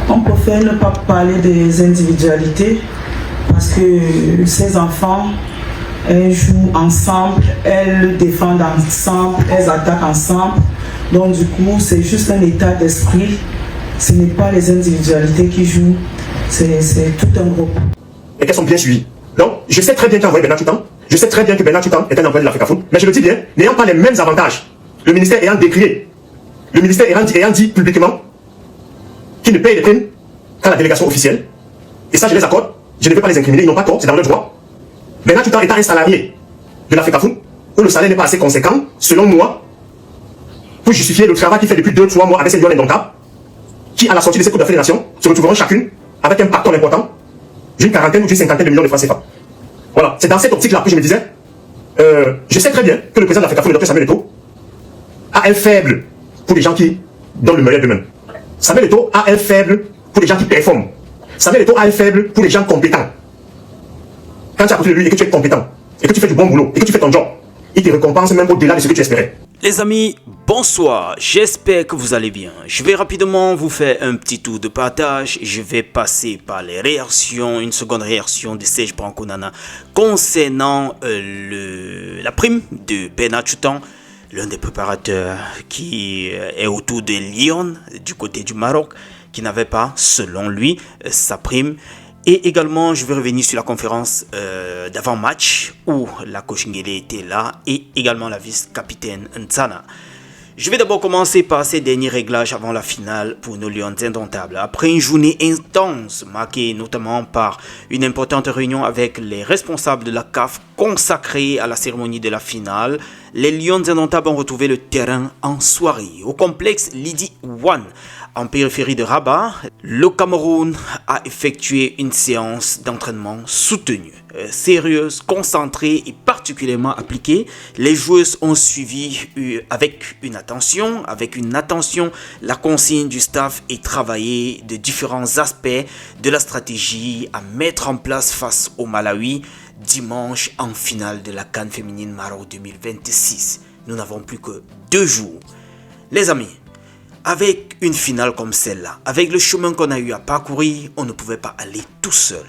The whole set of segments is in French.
On préfère ne pas parler des individualités parce que ces enfants, elles jouent ensemble, elles défendent ensemble, elles attaquent ensemble. Donc du coup, c'est juste un état d'esprit. Ce n'est pas les individualités qui jouent, c'est tout un groupe. Et qu'elles sont bien suivies. Donc, je sais très bien qu'envoyer Bernard Toutan, je sais très bien que Bernard Toutan est un employé de l'Africafoot, mais je le dis bien, n'ayant pas les mêmes avantages, le ministère ayant décrié, le ministère ayant dit publiquement qu'il ne paye les primes qu'à la délégation officielle, et ça je les accorde, je ne veux pas les incriminer, ils n'ont pas tort, c'est dans leur droit. Bernard Toutan étant un salarié de l'Africafoot, où le salaire n'est pas assez conséquent, selon moi, pour justifier le travail qu'il fait depuis 2-3 mois avec ces lions indomptables, qui à la sortie de ces Coupes d'Afrique des Nations se retrouveront chacune avec un pactole important d'une quarantaine ou d'une cinquantaine de millions de francs CFA. Voilà, c'est dans cette optique-là que je me disais, je sais très bien que le président de l'Africafoot, le Dr Samuel Eto'o, a un faible pour les gens qui donnent le meilleur d'eux-mêmes. Samuel Eto'o a un faible pour les gens qui performent. Samuel Eto'o a un faible pour les gens compétents. Quand tu es à côté de lui et que tu es compétent, et que tu fais du bon boulot, et que tu fais ton job, il te récompense même au-delà de ce que tu espérais. Les amis, bonsoir, j'espère que vous allez bien. Je vais rapidement vous faire un petit tour de partage. Je vais passer par les réactions, une seconde réaction de Serge Branco-Nana concernant la prime de Bernard Toutan, l'un des préparateurs qui est autour de Lyon, du côté du Maroc, qui n'avait pas, selon lui, sa prime. Et également, je vais revenir sur la conférence d'avant-match où la coach Nguele était là et également la vice-capitaine Ntsana. Je vais d'abord commencer par ces derniers réglages avant la finale pour nos Lions indomptables. Après une journée intense, marquée notamment par une importante réunion avec les responsables de la CAF consacrée à la cérémonie de la finale, les Lions indomptables ont retrouvé le terrain en soirée. Au complexe Lidi One, en périphérie de Rabat, le Cameroun a effectué une séance d'entraînement soutenue, sérieuse, concentrée et particulièrement appliquée. Les joueuses ont suivi avec une attention la consigne du staff et travaillé de différents aspects de la stratégie à mettre en place face au Malawi dimanche en finale de la CAN féminine Maroc 2026. Nous n'avons plus que 2 jours. Les amis, avec une finale comme celle-là, avec le chemin qu'on a eu à parcourir, on ne pouvait pas aller tout seul.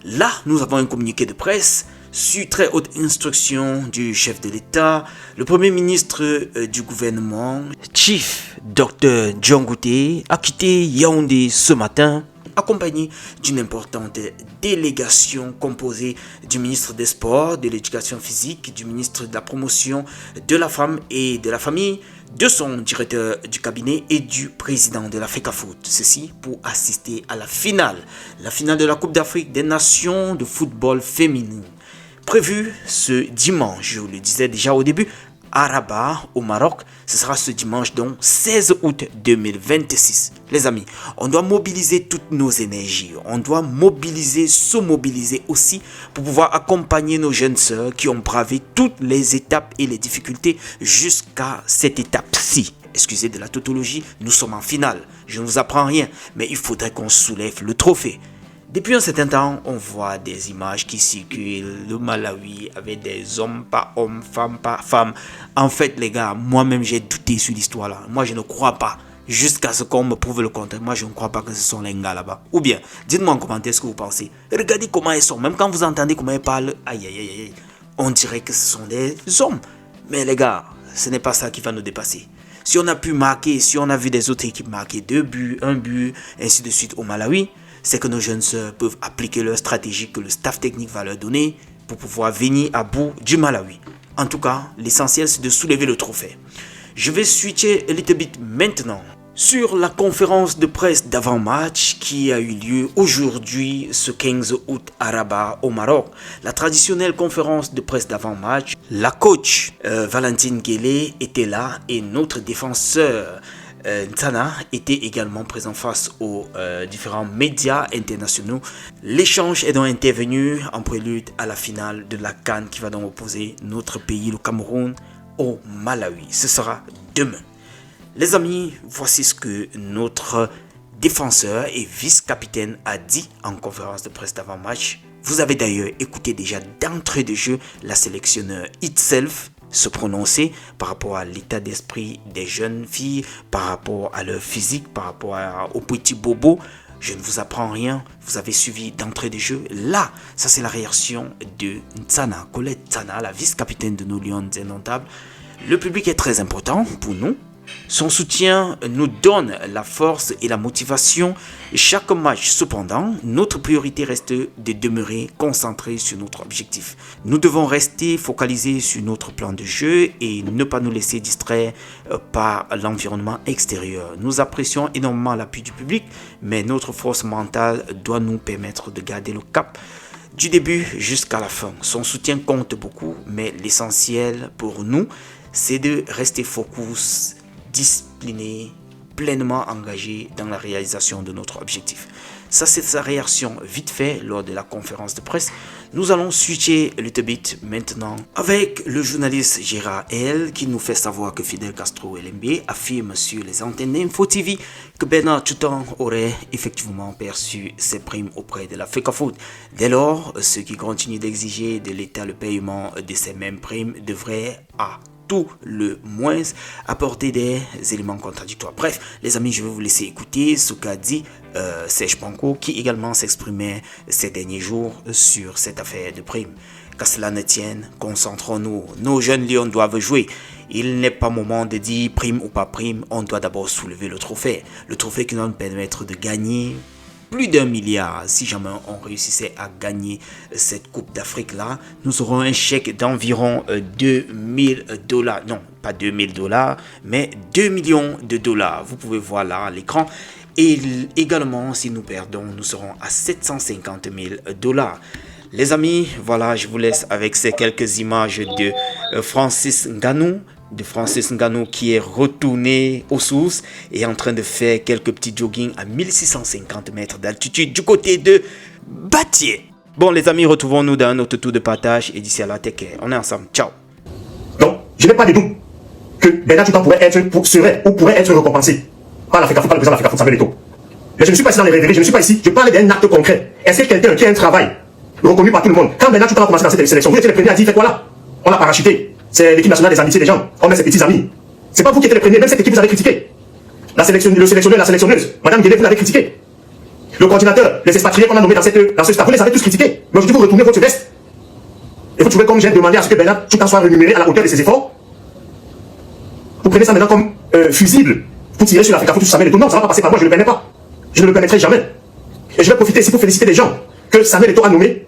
Là, nous avons un communiqué de presse sur très haute instruction du chef de l'État, le premier ministre du gouvernement, Chief Dr John Gouté, a quitté Yaoundé ce matin, accompagné d'une importante délégation composée du ministre des Sports, de l'Éducation physique, du ministre de la Promotion de la Femme et de la Famille, de son directeur du cabinet et du président de l'Africafoot. Ceci pour assister à la finale de la Coupe d'Afrique des Nations de football féminin. Prévue ce dimanche, je vous le disais déjà au début, à Rabat, au Maroc. Ce sera ce dimanche, donc 16 août 2026. Les amis, on doit mobiliser toutes nos énergies. On doit se mobiliser aussi pour pouvoir accompagner nos jeunes sœurs qui ont bravé toutes les étapes et les difficultés jusqu'à cette étape-ci. Excusez de la tautologie, nous sommes en finale. Je ne vous apprends rien, mais il faudrait qu'on soulève le trophée. Depuis un certain temps, on voit des images qui circulent, le Malawi avec des hommes pas hommes, femmes pas femmes. En fait, les gars, moi-même j'ai douté sur l'histoire là. Moi, je ne crois pas. Jusqu'à ce qu'on me prouve le contraire. Moi, je ne crois pas que ce sont les gars là-bas. Ou bien, dites-moi en commentaire ce que vous pensez. Regardez comment ils sont. Même quand vous entendez comment ils parlent, aïe aïe aïe aïe, on dirait que ce sont des hommes. Mais les gars, ce n'est pas ça qui va nous dépasser. Si on a pu marquer, si on a vu des autres équipes marquer 2 buts, 1 but, ainsi de suite au Malawi, c'est que nos jeunes sœurs peuvent appliquer leur stratégie que le staff technique va leur donner pour pouvoir venir à bout du Malawi. En tout cas, l'essentiel c'est de soulever le trophée. Je vais switcher a little bit maintenant sur la conférence de presse d'avant-match qui a eu lieu aujourd'hui ce 15 août à Rabat au Maroc. La traditionnelle conférence de presse d'avant-match, la coach Valentine Nguele était là et notre défenseur Ntsana était également présent face aux différents médias internationaux. L'échange est donc intervenu en prélude à la finale de la CAN qui va donc opposer notre pays, le Cameroun, au Malawi. Ce sera demain. Les amis, voici ce que notre défenseur et vice-capitaine a dit en conférence de presse d'avant-match. Vous avez d'ailleurs écouté déjà d'entrée de jeu la sélectionneur itself se prononcer par rapport à l'état d'esprit des jeunes filles, par rapport à leur physique, par rapport aux petits bobos. Je ne vous apprends rien, vous avez suivi d'entrée de jeu. Là, ça c'est la réaction de Ntsana, Colette Ntsana, la vice-capitaine de nos Lions indomptables. Le public est très important pour nous. Son soutien nous donne la force et la motivation chaque match. Cependant, notre priorité reste de demeurer concentré sur notre objectif. Nous devons rester focalisés sur notre plan de jeu et ne pas nous laisser distraire par l'environnement extérieur. Nous apprécions énormément l'appui du public, mais notre force mentale doit nous permettre de garder le cap du début jusqu'à la fin. Son soutien compte beaucoup, mais l'essentiel pour nous, c'est de rester focus, discipliné, pleinement engagé dans la réalisation de notre objectif. Ça, c'est sa réaction vite fait lors de la conférence de presse. Nous allons switcher le bit maintenant avec le journaliste Gérard L qui nous fait savoir que Fidel Castro LMB affirme sur les antennes d'Info TV que Bernard Tutan aurait effectivement perçu ses primes auprès de la FECAFOOT. Dès lors, ceux qui continuent d'exiger de l'État le paiement de ces mêmes primes devraient tout le moins apporter des éléments contradictoires. Bref, les amis, je vais vous laisser écouter ce qu'a dit Serge Panko, qui également s'exprimait ces derniers jours sur cette affaire de prime. Qu'à cela ne tienne, concentrons-nous. Nos jeunes lions doivent jouer. Il n'est pas moment de dire prime ou pas prime. On doit d'abord soulever le trophée. Le trophée qui va nous permettre de gagner plus d'1 milliard. Si jamais on réussissait à gagner cette Coupe d'Afrique là, nous aurons un chèque d'environ 2000 $. Non, pas 2000 $, mais 2 millions de $. Vous pouvez voir là à l'écran. Et également, si nous perdons, nous serons à 750 000 $. Les amis, voilà, je vous laisse avec ces quelques images de Francis Ngannou qui est retourné aux sources et en train de faire quelques petits jogging à 1650 mètres d'altitude du côté de Batié. Bon les amis, retrouvons-nous dans un autre tour de partage et d'ici à là, take care. On est ensemble, ciao. Donc, je n'ai pas de doute que Bernard Tutan pourrait être récompensé par la FECAFOOT, par le président de la FECAFOOT, Samuel Eto'o. Mais je ne suis pas ici dans les rêveries, je ne suis pas ici, je parle d'un acte concret. Est-ce que quelqu'un qui a un travail reconnu par tout le monde, quand Bernard Tutan a commencé dans cette sélection, vous étiez les premiers à dire, faites quoi là? On l'a parachuté. C'est l'équipe nationale des amitiés des gens. On met ses petits amis. C'est pas vous qui êtes les premiers, même cette équipe vous avez critiqué. Le sélectionneur, la sélectionneuse, Madame Guélé, vous l'avez critiqué. Le coordinateur, les expatriés qu'on a nommés dans ce staff, vous les avez tous critiqués. Mais aujourd'hui, vous retournez votre veste. Et vous trouvez comme j'ai demandé à ce que Bernard Tutan soit rémunéré à la hauteur de ses efforts. Vous prenez ça maintenant comme fusible. Vous tirez sur la FECAFOOT, tout Samuel Eto'o. Non, ça va pas passer par moi, je ne le permets pas. Je ne le permettrai jamais. Et je vais profiter ici pour féliciter les gens que Samuel Eto'o a nommés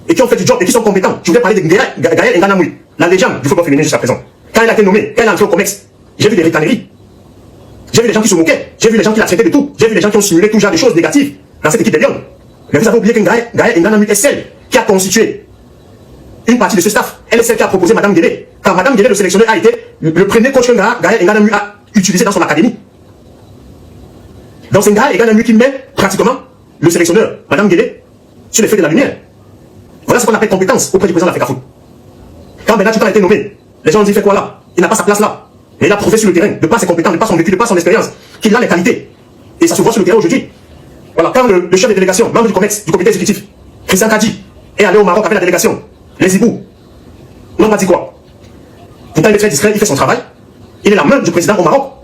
et qui ont fait du job et qui sont compétents. Je voulais parler de Gaël Ngannou, la légende du football féminin jusqu'à présent. Quand elle a été nommée, quand elle est entrée au COMEX, j'ai vu des ricaneries. J'ai vu des gens qui se moquaient. J'ai vu des gens qui la traitaient de tout. J'ai vu des gens qui ont simulé tout genre de choses négatives dans cette équipe des Lions. Mais vous avez oublié que Gaël Ngannou est celle qui a constitué une partie de ce staff. Elle est celle qui a proposé Madame Guélé. Car Madame Guélé, le sélectionneur, a été le premier coach que Gaël Ngannou a utilisé dans son académie. Donc c'est Gaël Ngannou qui met pratiquement le sélectionneur, Madame Guélé, sur les feux de la lumière. Voilà ce qu'on appelle compétence auprès du président de la FECAFOOT. Quand Bernard Tutan a été nommé, les gens ont dit fait quoi là? Il n'a pas sa place là. Mais il a prouvé sur le terrain, de par ses compétences, de par son vécu, de par son expérience, qu'il a les qualités. Et ça se voit sur le terrain aujourd'hui. Voilà, quand le chef de délégation, membre du COMEX, du comité exécutif, Christian Kadji, est allé au Maroc avec la délégation, les hiboux, n'ont pas dit quoi? Pourtant il est très discret, il fait son travail. Il est la main du président au Maroc.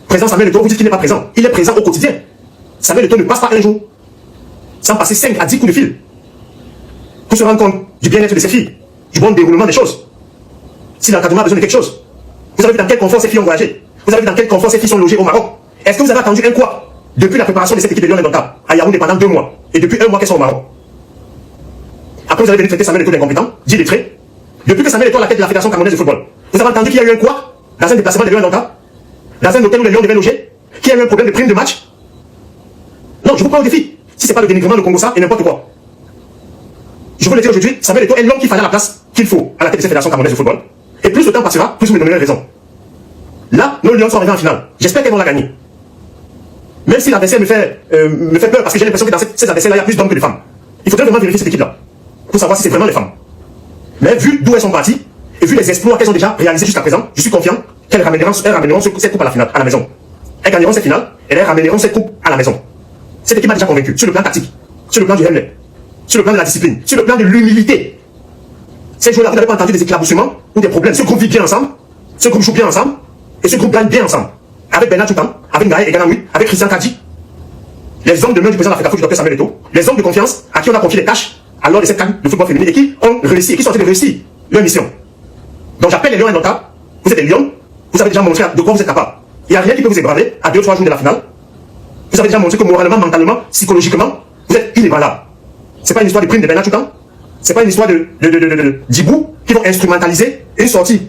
Président Samuel Eto'o, vous dites qu'il n'est pas présent. Il est présent au quotidien. Samuel Eto'o ne passe pas un jour sans passer 5 à 10 coups de fil pour se rendre compte du bien-être de ces filles, du bon déroulement des choses. Si l'encadrement a besoin de quelque chose, vous avez vu dans quel confort ces filles ont voyagé, vous avez vu dans quel confort ces filles sont logées au Maroc. Est-ce que vous avez attendu un quoi depuis la préparation de cette équipe de Lions indomptables à Yaoundé pendant 2 mois et depuis 1 mois qu'elles sont au Maroc? Après vous avez venu traiter Samuel Eto'o d'incompétent, d'illettré. Depuis que Samuel Eto'o à la tête de la Fédération camerounaise de football, vous avez entendu qu'il y a eu un quoi dans un déplacement des Lions indomptables, dans un hôtel où les Lions devaient loger, qu'il y a eu un problème de prime de match? Non, je vous prends au défi. Si c'est pas le dénigrement de Congo ça et n'importe quoi. Je vous le dis aujourd'hui, Samuel Eto'o est l'homme qui fallait à la place qu'il faut à la tête de cette fédération camerounaise de football. Et plus le temps passera, plus vous me donnerez raison. Là, nos Lions sont arrivés en finale. J'espère qu'elles vont la gagner. Même si l'adversaire me fait peur, parce que j'ai l'impression que dans ces adversaires-là, il y a plus d'hommes que de femmes. Il faudrait vraiment vérifier cette équipe-là, pour savoir si c'est vraiment les femmes. Mais vu d'où elles sont parties, et vu les exploits qu'elles ont déjà réalisés jusqu'à présent, je suis confiant qu'elles ramèneront cette coupe à la finale, à la maison. Elles gagneront cette finale, et elles ramèneront cette coupe à la maison. Cette équipe m'a déjà convaincu, sur le plan tactique, sur le plan du Hemley, sur le plan de la discipline, sur le plan de l'humilité. Ces joueurs-là, vous n'avez pas entendu des éclaboussements ou des problèmes. Ce groupe vit bien ensemble, ce groupe joue bien ensemble, et ce groupe gagne bien ensemble. Avec Bernard Tutan, avec Gaël Ngannou, avec Christian Kadji. les hommes de main du président de l'Africa Foot, du Dr Samuel Eto'o, les hommes de confiance à qui on a confié les tâches à l'heure de cette CAN de football féminin et qui ont réussi, et qui sont en train de réussir leur mission. Donc j'appelle les Lions indomptables, vous êtes des Lions, vous avez déjà montré de quoi vous êtes capable. Il n'y a rien qui peut vous ébranler à 2 ou 3 jours de la finale. Vous avez déjà montré que moralement, mentalement, psychologiquement, vous êtes inébranlable. C'est pas une histoire de prime de Bernard Tutan, c'est pas une histoire d'Ibou qui vont instrumentaliser une sortie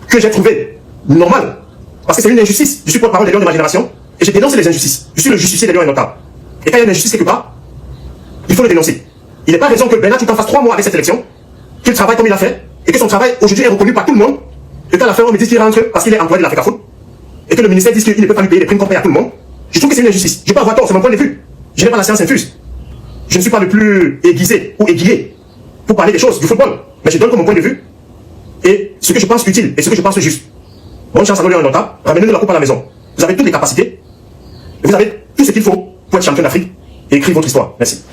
que j'ai trouvée normale. Parce que c'est une injustice. Je suis porte-parole des Lions de ma génération et j'ai dénoncé les injustices. Je suis le justicier des Lions indomptables. Et quand il y a une injustice quelque part, il faut le dénoncer. Il n'est pas raison que Bernard Tutan fasse 3 mois avec cette élection, qu'il travaille comme il a fait, et que son travail aujourd'hui est reconnu par tout le monde, et qu'à la fin on me dit qu'il rentre parce qu'il est employé de l'Africa Foot, et que le ministère dise qu'il ne peut pas lui payer les primes qu'on paye à tout le monde. Je trouve que c'est une injustice. Je peux avoir tort, c'est mon point de vue. Je n'ai pas la science infuse. Je ne suis pas le plus aiguisé ou aiguillé pour parler des choses du football, mais je donne comme mon point de vue et ce que je pense utile et ce que je pense juste. Bonne chance à nos Lions indomptables, ramenez-nous la coupe à la maison. Vous avez toutes les capacités, et vous avez tout ce qu'il faut pour être champion d'Afrique et écrire votre histoire. Merci.